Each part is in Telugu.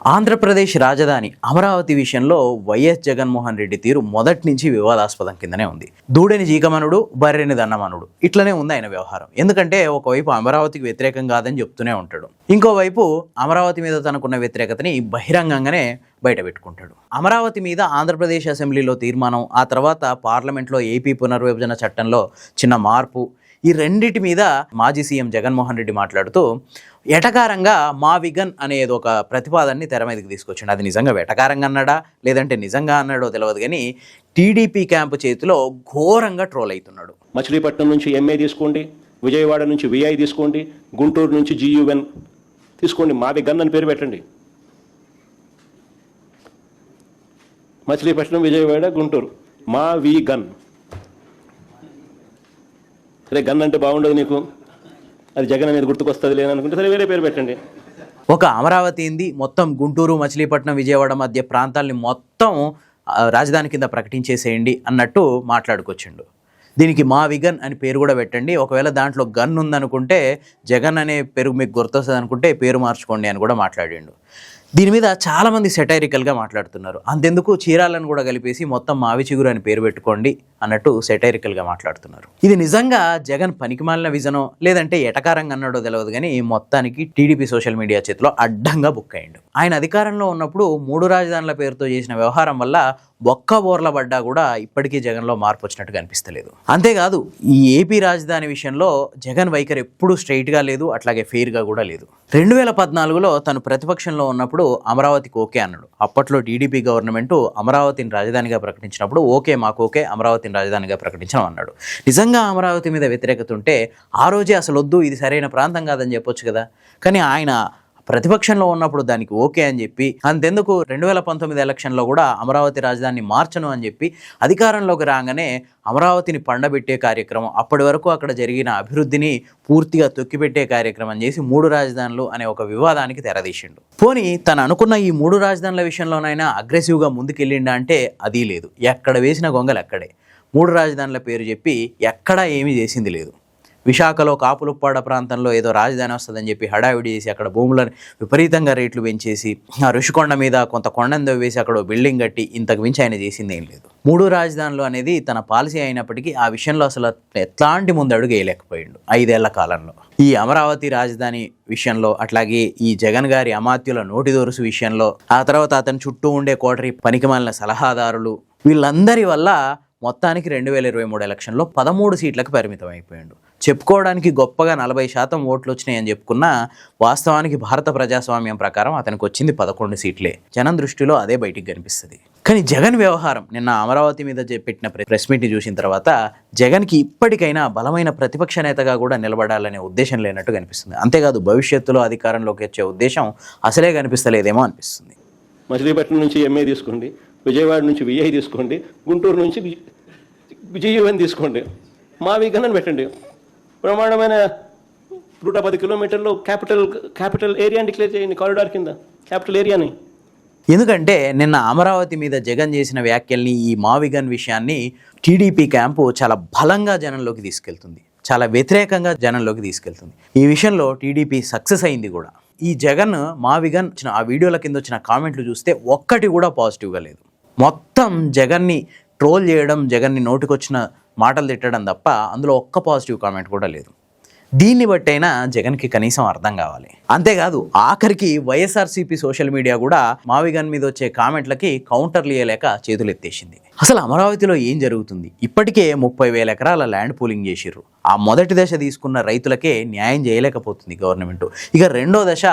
ఆంధ్రప్రదేశ్ రాజధాని అమరావతి విషయంలో వైఎస్ జగన్మోహన్ రెడ్డి తీరు మొదటి నుంచి వివాదాస్పదం కిందనే ఉంది. దూడని జీకమనుడు, బర్రెని దన్నమనుడు ఇట్లనే ఉంది ఆయన వ్యవహారం. ఎందుకంటే ఒకవైపు అమరావతికి వ్యతిరేకం కాదని చెప్తూనే ఉంటాడు, ఇంకోవైపు అమరావతి మీద తనకున్న వ్యతిరేకతని బహిరంగంగానే బయట పెట్టుకుంటాడు. అమరావతి మీద ఆంధ్రప్రదేశ్ అసెంబ్లీలో తీర్మానం, ఆ తర్వాత పార్లమెంట్లో ఏపీ పునర్విభజన చట్టంలో చిన్న మార్పు, ఈ రెండిటి మీద మాజీ సీఎం జగన్మోహన్ రెడ్డి మాట్లాడుతూ ఎటకారంగా మా విగన్ అనేది ఒక ప్రతిపాదనని తెర మీదకి తీసుకొచ్చాడు. అది నిజంగా వెటకారంగా అన్నాడా లేదంటే నిజంగా అన్నాడో తెలియదు, కానీ టీడీపీ క్యాంపు చేతిలో ఘోరంగా ట్రోల్ అవుతున్నాడు. మచిలీపట్నం నుంచి ఎంఏ తీసుకోండి, విజయవాడ నుంచి విఐ తీసుకోండి, గుంటూరు నుంచి జియుఎన్ తీసుకోండి, మా విగన్ అని పేరు పెట్టండి. మచిలీపట్నం, విజయవాడ, గుంటూరు, మా వి గన్. సరే, గన్ అంటే బాగుండదు నీకు, అది జగన్ అనేది గుర్తుకొస్తుంది లేదనుకుంటే సరే వేరే పేరు పెట్టండి. ఒక అమరావతి ఏంది, మొత్తం గుంటూరు, మచిలీపట్నం, విజయవాడ మధ్య ప్రాంతాలని మొత్తం రాజధాని కింద ప్రకటించేసేయండి అన్నట్టు మాట్లాడుకొచ్చిండు. దీనికి మా విగన్ అని పేరు కూడా పెట్టండి, ఒకవేళ దాంట్లో గన్ ఉందనుకుంటే జగన్ అనే పేరు మీకు గుర్తొస్తుంది అనుకుంటే పేరు మార్చుకోండి అని కూడా మాట్లాడిండు. దీని మీద చాలామంది సెటైరికల్గా మాట్లాడుతున్నారు. అంతెందుకు చీరాలను కూడా కలిపేసి మొత్తం మావి చిగురు అని పేరు పెట్టుకోండి అన్నట్టు సెటైరికల్గా మాట్లాడుతున్నారు. ఇది నిజంగా జగన్ పనికిమాలిన విజనో లేదంటే ఎటకారంగా అన్నాడో తెలియదు, కానీ మొత్తానికి టీడీపీ సోషల్ మీడియా చేతిలో అడ్డంగా బుక్ అయ్యిండు. ఆయన అధికారంలో ఉన్నప్పుడు 3 రాజధానుల పేరుతో చేసిన వ్యవహారం వల్ల ఒక్క బోర్ల పడ్డా కూడా ఇప్పటికీ జగన్లో మార్పు వచ్చినట్టుగా అనిపిస్తలేదు. అంతేకాదు, ఈ ఏపీ రాజధాని విషయంలో జగన్ వైఖరి ఎప్పుడూ స్ట్రైట్గా లేదు, అట్లాగే ఫెయిర్గా కూడా లేదు. 2014లో తను ప్రతిపక్షంలో ఉన్నప్పుడు అమరావతికి ఓకే అన్నాడు. అప్పట్లో టీడీపీ గవర్నమెంట్ అమరావతిని రాజధానిగా ప్రకటించినప్పుడు ఓకే మాకు ఓకే, అమరావతిని రాజధానిగా ప్రకటించడం అన్నాడు. నిజంగా అమరావతి మీద వ్యతిరేకత ఉంటే ఆ రోజే అసలు వద్దు, ఇది సరైన ప్రాంతం కాదని చెప్పొచ్చు కదా. కానీ ఆయన ప్రతిపక్షంలో ఉన్నప్పుడు దానికి ఓకే అని చెప్పి, అంతెందుకు 2019 ఎలక్షన్లో కూడా అమరావతి రాజధానిని మార్చను అని చెప్పి అధికారంలోకి రాగానే అమరావతిని పండబెట్టే కార్యక్రమం, అప్పటి వరకు అక్కడ జరిగిన అభివృద్ధిని పూర్తిగా తొక్కిపెట్టే కార్యక్రమం చేసి 3 రాజధానులు అనే ఒక వివాదానికి తెరదీసిండు. పోనీ తను అనుకున్న ఈ 3 రాజధానుల విషయంలోనైనా అగ్రెసివ్గా ముందుకెళ్ళిండా అంటే అది లేదు. ఎక్కడ వేసిన గొంగలు అక్కడే. 3 రాజధానుల పేరు చెప్పి ఎక్కడా ఏమీ చేసింది లేదు. విశాఖలో కాపులుప్పాడ ప్రాంతంలో ఏదో రాజధాని వస్తుందని చెప్పి హడావిడి చేసి అక్కడ భూములను విపరీతంగా రేట్లు పెంచేసి, ఆ ఋషికొండ మీద కొంత కొండను వేసి అక్కడ బిల్డింగ్ కట్టి ఇంతకు మించి ఆయన చేసింది ఏం లేదు. 3 రాజధానులు అనేది తన పాలసీ అయినప్పటికీ ఆ విషయంలో అసలు ఎట్లాంటి ముందడుగు వేయలేకపోయిండు 5 ఏళ్ల కాలంలో. ఈ అమరావతి రాజధాని విషయంలో, అట్లాగే ఈ జగన్ గారి అమాత్యుల నోటి దొరుసు విషయంలో, ఆ తర్వాత అతని చుట్టూ ఉండే కోటరీ పనికిమాలిన సలహాదారులు, వీళ్ళందరి వల్ల మొత్తానికి 2023 ఎలక్షన్లో 13 సీట్లకు పరిమితం అయిపోయాడు. చెప్పుకోవడానికి గొప్పగా 40% ఓట్లు వచ్చినాయని చెప్పుకున్నా వాస్తవానికి భారత ప్రజాస్వామ్యం ప్రకారం అతనికి వచ్చింది 11 సీట్లే. జనం దృష్టిలో అదే బయటికి కనిపిస్తుంది. కానీ జగన్ వ్యవహారం నిన్న అమరావతి మీద పెట్టిన ప్రెస్ మీట్ని చూసిన తర్వాత జగన్కి ఇప్పటికైనా బలమైన ప్రతిపక్ష నేతగా కూడా నిలబడాలనే ఉద్దేశం లేనట్టు కనిపిస్తుంది. అంతేకాదు, భవిష్యత్తులో అధికారంలోకి వచ్చే ఉద్దేశం అసలే కనిపిస్తలేదేమో అనిపిస్తుంది. మచిలీపట్నం నుంచి ఎంఏ తీసుకోండి, విజయవాడ నుంచి విఐ తీసుకోండి, గుంటూరు నుంచి జియుఎన్ తీసుకోండి, మా విగన్ అని పెట్టండి. ప్రమాణమైన 110 కిలోమీటర్లు క్యాపిటల్ ఏరియాని డిక్లేర్ చేయండి, కారిడార్ కింద క్యాపిటల్ ఏరియాని. ఎందుకంటే నిన్న అమరావతి మీద జగన్ చేసిన వ్యాఖ్యల్ని, ఈ మావిగన్ విషయాన్ని టీడీపీ క్యాంపు చాలా బలంగా జనంలోకి తీసుకెళ్తుంది, చాలా వ్యతిరేకంగా జనంలోకి తీసుకెళ్తుంది. ఈ విషయంలో టీడీపీ సక్సెస్ అయింది కూడా. ఈ జగన్ మావిగన్ వచ్చిన ఆ వీడియోల కింద వచ్చిన కామెంట్లు చూస్తే ఒక్కటి కూడా పాజిటివ్గా లేదు. మొత్తం జగన్ని ట్రోల్ చేయడం, జగన్ని నోటికొచ్చిన మాటలు తిట్టడం తప్ప అందులో ఒక్క పాజిటివ్ కామెంట్ కూడా లేదు. దీన్ని బట్టైనా జగన్కి కనీసం అర్థం కావాలి. అంతేకాదు, ఆఖరికి వైఎస్ఆర్సీపీ సోషల్ మీడియా కూడా మావిగన్ మీద వచ్చే కామెంట్లకి కౌంటర్లు ఇయ్యలేక చేతులు ఎత్తేసింది. అసలు అమరావతిలో ఏం జరుగుతుంది? ఇప్పటికే 30,000 ఎకరాల ల్యాండ్ పూలింగ్ చేసిర్రు. ఆ మొదటి దశ తీసుకున్న రైతులకే న్యాయం చేయలేకపోతుంది గవర్నమెంట్. ఇక రెండో దశ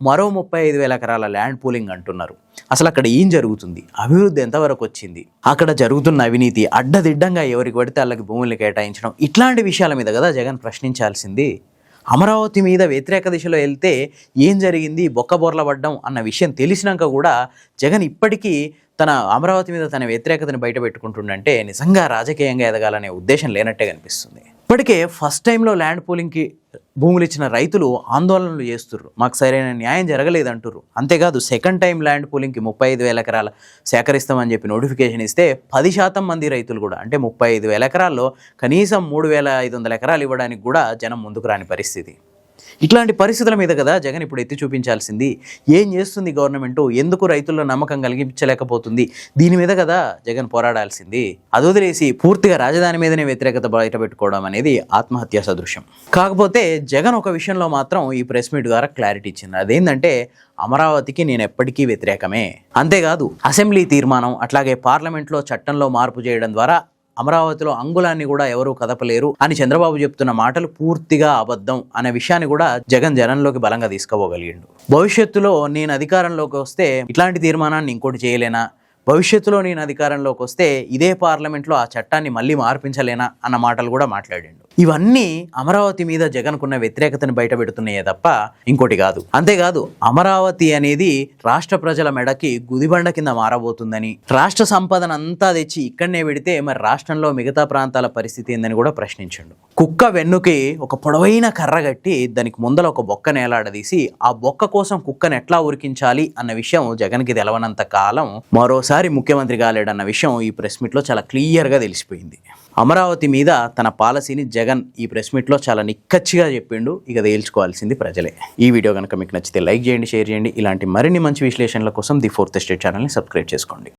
మరో 35,000 ఎకరాల ల్యాండ్ పూలింగ్ అంటున్నారు. అసలు అక్కడ ఏం జరుగుతుంది? అభివృద్ధి ఎంతవరకు వచ్చింది? అక్కడ జరుగుతున్న అవినీతి, అడ్డదిడ్డంగా ఎవరికి పడితే వాళ్ళకి భూములు కేటాయించడం, ఇట్లాంటి విషయాల మీద కదా జగన్ ప్రశ్నించాల్సింది. అమరావతి మీద వ్యతిరేక దిశలో వెళ్తే ఏం జరిగింది, బొక్కబొర్ల పడ్డం అన్న విషయం తెలిసినాక కూడా జగన్ ఇప్పటికీ తన అమరావతి మీద తన వ్యతిరేకతను బయట పెట్టుకుంటుండంటే నిజంగా రాజకీయంగా ఎదగాలనే ఉద్దేశం లేనట్టే కనిపిస్తుంది. ఇప్పటికే ఫస్ట్ టైంలో ల్యాండ్ పూలింగ్కి భూములు ఇచ్చిన రైతులు ఆందోళనలు చేస్తుర్రు, మాకు సరైన న్యాయం జరగలేదంటుర్రు. అంతేకాదు, సెకండ్ టైం ల్యాండ్ పూలింగ్కి 35,000 ఎకరాలు సేకరిస్తామని చెప్పి నోటిఫికేషన్ ఇస్తే 10% మంది రైతులు కూడా, అంటే 35,000 ఎకరాల్లో కనీసం 3,500 ఎకరాలు ఇవ్వడానికి కూడా జనం ముందుకు రాని పరిస్థితి. ఇట్లాంటి పరిస్థితుల మీద కదా జగన్ ఇప్పుడు ఎత్తి చూపించాల్సింది. ఏం చేస్తుంది గవర్నమెంట్, ఎందుకు రైతుల్లో నమ్మకం కలిగించలేకపోతుంది, దీని మీద కదా జగన్ పోరాడాల్సింది. అది వదిలేసి పూర్తిగా రాజధాని మీదనే వ్యతిరేకత బయట పెట్టుకోవడం అనేది ఆత్మహత్య సదృశ్యం. కాకపోతే జగన్ ఒక విషయంలో మాత్రం ఈ ప్రెస్ మీట్ ద్వారా క్లారిటీ ఇచ్చింది. అదేంటంటే అమరావతికి నేను ఎప్పటికీ వ్యతిరేకమే. అంతేకాదు అసెంబ్లీ తీర్మానం అట్లాగే పార్లమెంట్లో చట్టంలో మార్పు చేయడం ద్వారా అమరావతిలో అంగుళాన్ని కూడా ఎవరూ కదపలేరు అని చంద్రబాబు చెప్తున్న మాటలు పూర్తిగా అబద్ధం అనే విషయాన్ని కూడా జగన్ జనంలోకి బలంగా తీసుకుపోగలిగిండు. భవిష్యత్తులో నేను అధికారంలోకి వస్తే ఇట్లాంటి తీర్మానాన్ని ఇంకోటి చేయలేనా, భవిష్యత్తులో నేను అధికారంలోకి వస్తే ఇదే పార్లమెంట్లో ఆ చట్టాన్ని మళ్ళీ మార్పించలేనా అన్న మాటలు కూడా మాట్లాడిండు. ఇవన్నీ అమరావతి మీద జగన్కున్న వ్యతిరేకతను బయటపెడుతున్నాయే తప్ప ఇంకోటి కాదు. అంతేకాదు అమరావతి అనేది రాష్ట్ర ప్రజల మెడకి గుదిబండ కింద మారబోతుందని, రాష్ట్ర సంపదనంతా తెచ్చి ఇక్కడనే పెడితే మరి రాష్ట్రంలో మిగతా ప్రాంతాల పరిస్థితి ఏందని కూడా ప్రశ్నించండు. కుక్క వెన్నుకి ఒక పొడవైన కర్ర కట్టి దానికి ముందల ఒక బొక్క నేలాడదీసి ఆ బొక్క కోసం కుక్కను ఎట్లా ఉరికించాలి అన్న విషయం జగన్కి తెలవనంత కాలం మరోసారి ముఖ్యమంత్రి కాలేడన్న విషయం ఈ ప్రెస్ మీట్లో చాలా క్లియర్గా తెలిసిపోయింది. అమరావతి మీద తన పాలసీని జగన్ ఈ ప్రెస్ మీట్లో చాలా నిక్కచ్చిగా చెప్పిండు. ఇక తేల్చుకోవాల్సింది ప్రజలే. ఈ వీడియో కనుక మీకు నచ్చితే లైక్ చేయండి, షేర్ చేయండి. ఇలాంటి మరిన్ని మంచి విశ్లేషణల కోసం ది ఫోర్త్ ఎస్టేట్ ఛానల్ని సబ్స్క్రైబ్ చేసుకోండి.